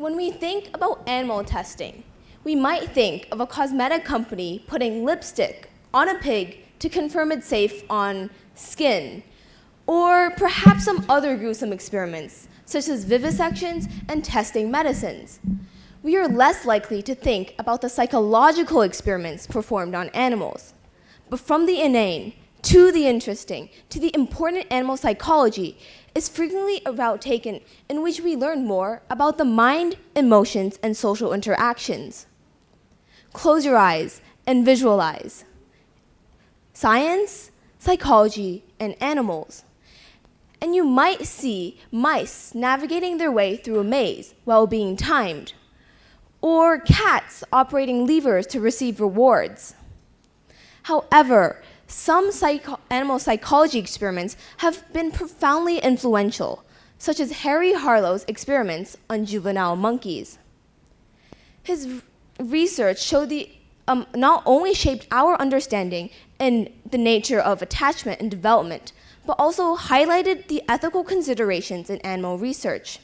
When we think about animal testing, we might think of a cosmetic company putting lipstick on a pig to confirm it's safe on skin, or perhaps some other gruesome experiments, such as vivisections and testing medicines. We are less likely to think about the psychological experiments performed on animals. But from the inane to the interesting to the important animal psychology is frequently a route taken in which we learn more about the mind, emotions, and social interactions. Close your eyes and visualize science, psychology, and animals. And you might see mice navigating their way through a maze while being timed, or cats operating levers to receive rewards. However, some animal psychology experiments have been profoundly influential, such as Harry Harlow's experiments on juvenile monkeys. His research showed not only shaped our understanding and the nature of attachment and development, but also highlighted the ethical considerations in animal research.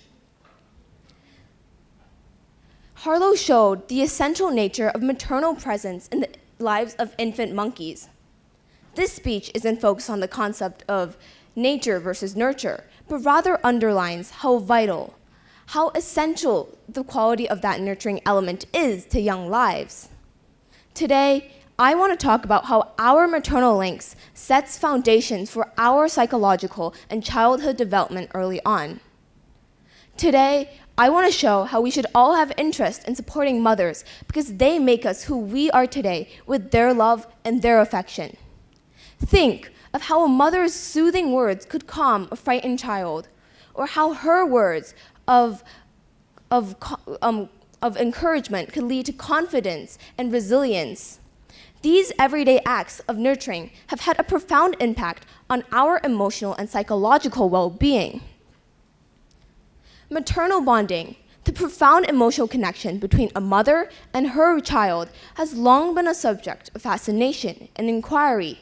Harlow showed the essential nature of maternal presence in the lives of infant monkeys. This speech isn't focused on the concept of nature versus nurture, but rather underlines how vital, how essential the quality of that nurturing element is to young lives. Today, I want to talk about how our maternal links sets foundations for our psychological and childhood development early on. Today, I want to show how we should all have interest in supporting mothers because they make us who we are today with their love and their affection. Think of how a mother's soothing words could calm a frightened child, or how her words of encouragement could lead to confidence and resilience. These everyday acts of nurturing have had a profound impact on our emotional and psychological well-being. Maternal bonding, the profound emotional connection between a mother and her child, has long been a subject of fascination and inquiry.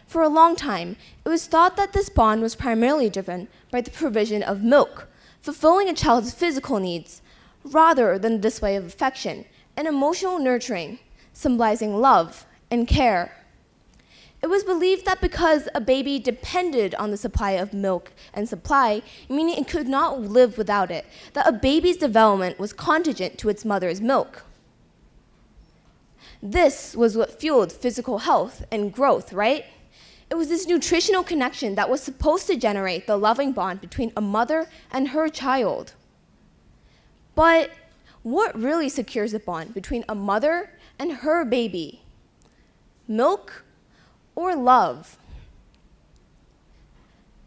For a long time, it was thought that this bond was primarily driven by the provision of milk, fulfilling a child's physical needs, rather than a display of affection and emotional nurturing, symbolizing love and care. It was believed that because a baby depended on the supply of milk and supply, meaning it could not live without it, that a baby's development was contingent to its mother's milk. This was what fueled physical health and growth, right? It was this nutritional connection that was supposed to generate the loving bond between a mother and her child. But what really secures a bond between a mother and her baby? Milk or love?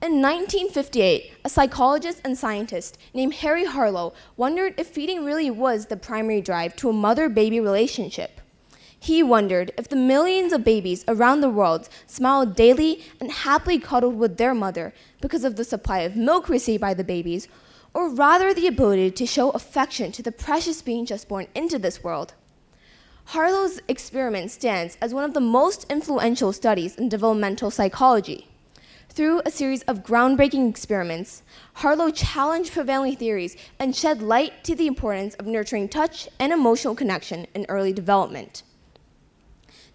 In 1958, a psychologist and scientist named Harry Harlow wondered if feeding really was the primary drive to a mother-baby relationship. He wondered if the millions of babies around the world smiled daily and happily cuddled with their mother because of the supply of milk received by the babies, or rather the ability to show affection to the precious being just born into this world. Harlow's experiment stands as one of the most influential studies in developmental psychology. Through a series of groundbreaking experiments, Harlow challenged prevailing theories and shed light to the importance of nurturing touch and emotional connection in early development.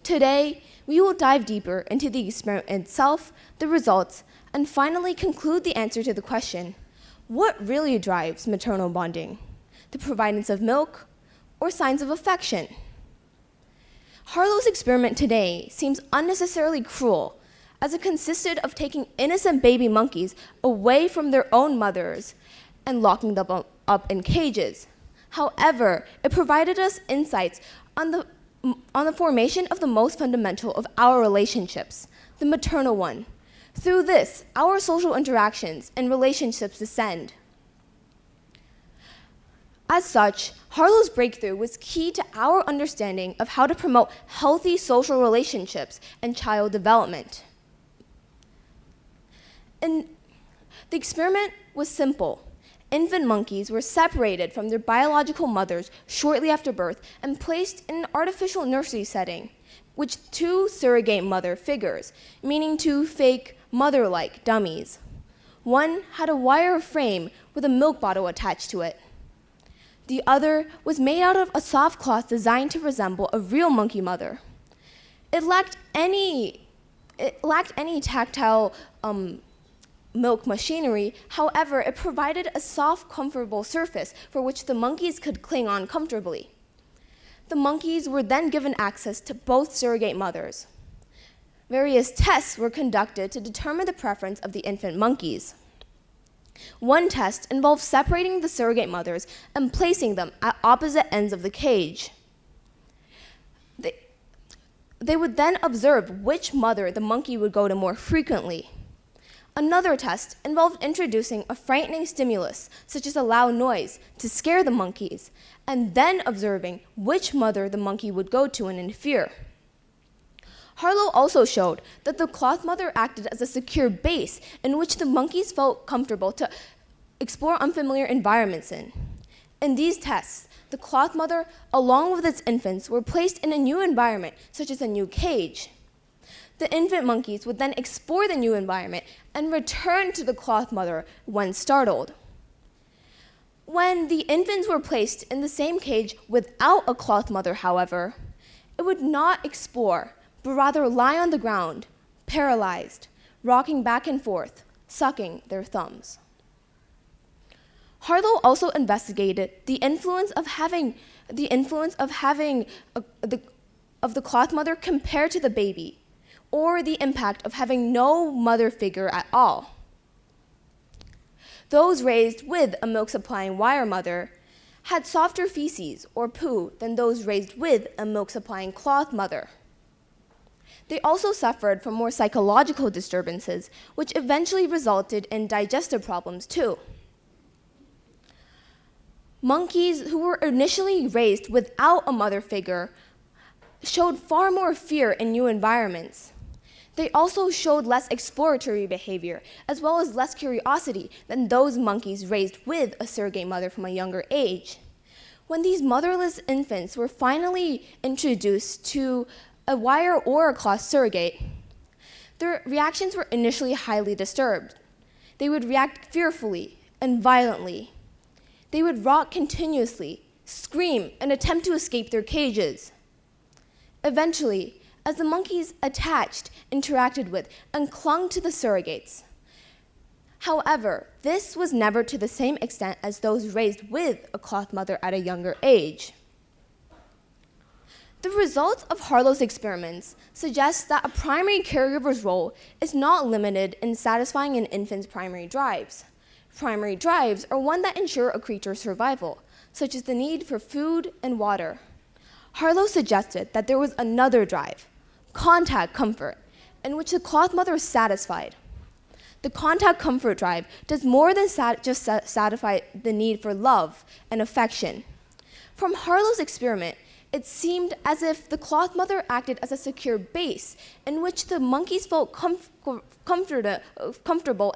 Today, we will dive deeper into the experiment itself, the results, and finally conclude the answer to the question, what really drives maternal bonding? The providence of milk or signs of affection? Harlow's experiment today seems unnecessarily cruel, as it consisted of taking innocent baby monkeys away from their own mothers and locking them up in cages. However, it provided us insights on the formation of the most fundamental of our relationships, the maternal one. Through this, our social interactions and relationships descend. As such, Harlow's breakthrough was key to our understanding of how to promote healthy social relationships and child development. And the experiment was simple. Infant monkeys were separated from their biological mothers shortly after birth and placed in an artificial nursery setting, with two surrogate mother figures, meaning two fake mother-like dummies. One had a wire frame with a milk bottle attached to it. The other was made out of a soft cloth designed to resemble a real monkey mother. It lacked any tactile milk machinery. However, it provided a soft, comfortable surface for which the monkeys could cling on comfortably. The monkeys were then given access to both surrogate mothers. Various tests were conducted to determine the preference of the infant monkeys. One test involved separating the surrogate mothers and placing them at opposite ends of the cage. They would then observe which mother the monkey would go to more frequently. Another test involved introducing a frightening stimulus, such as a loud noise, to scare the monkeys, and then observing which mother the monkey would go to and interfere. Harlow also showed that the cloth mother acted as a secure base in which the monkeys felt comfortable to explore unfamiliar environments in. In these tests, the cloth mother, along with its infants, were placed in a new environment, such as a new cage. The infant monkeys would then explore the new environment and return to the cloth mother when startled. When the infants were placed in the same cage without a cloth mother, however, it would not explore, but rather lie on the ground, paralyzed, rocking back and forth, sucking their thumbs. Harlow also investigated the influence of the cloth mother compared to the baby, or the impact of having no mother figure at all. Those raised with a milk-supplying wire mother had softer feces or poo than those raised with a milk-supplying cloth mother. They also suffered from more psychological disturbances, which eventually resulted in digestive problems too. Monkeys who were initially raised without a mother figure showed far more fear in new environments. They also showed less exploratory behavior, as well as less curiosity than those monkeys raised with a surrogate mother from a younger age. When these motherless infants were finally introduced to a wire or a cloth surrogate, their reactions were initially highly disturbed. They would react fearfully and violently. They would rock continuously, scream, and attempt to escape their cages. Eventually, as the monkeys attached, interacted with, and clung to the surrogates. However, this was never to the same extent as those raised with a cloth mother at a younger age. The results of Harlow's experiments suggest that a primary caregiver's role is not limited in satisfying an infant's primary drives. Primary drives are one that ensure a creature's survival, such as the need for food and water. Harlow suggested that there was another drive, contact comfort, in which the cloth mother is satisfied. The contact comfort drive does more than just satisfy the need for love and affection. From Harlow's experiment, it seemed as if the cloth mother acted as a secure base in which the monkeys felt comfortable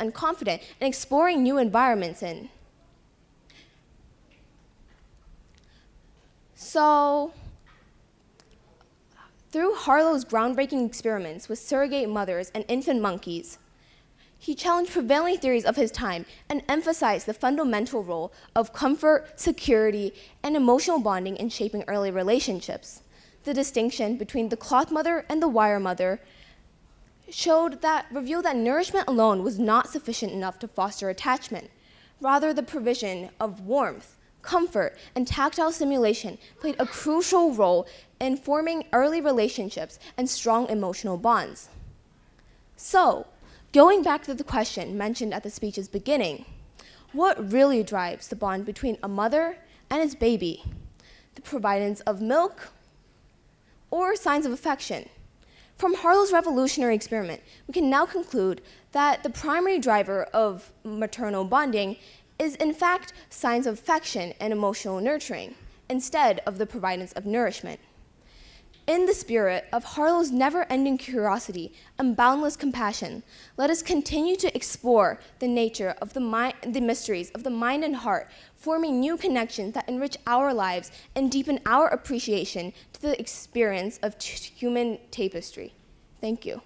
and confident in exploring new environments in. So, through Harlow's groundbreaking experiments with surrogate mothers and infant monkeys, he challenged prevailing theories of his time and emphasized the fundamental role of comfort, security, and emotional bonding in shaping early relationships. The distinction between the cloth mother and the wire mother revealed that nourishment alone was not sufficient enough to foster attachment. Rather, the provision of warmth, comfort, and tactile stimulation played a crucial role in forming early relationships and strong emotional bonds. So, going back to the question mentioned at the speech's beginning, what really drives the bond between a mother and its baby? The providence of milk or signs of affection? From Harlow's revolutionary experiment, we can now conclude that the primary driver of maternal bonding is in fact signs of affection and emotional nurturing, instead of the providence of nourishment. In the spirit of Harlow's never-ending curiosity and boundless compassion, let us continue to explore the nature of the mysteries of the mind and heart, forming new connections that enrich our lives and deepen our appreciation to the experience of human tapestry. Thank you.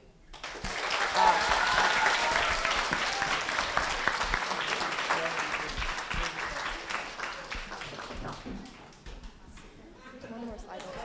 One more slide.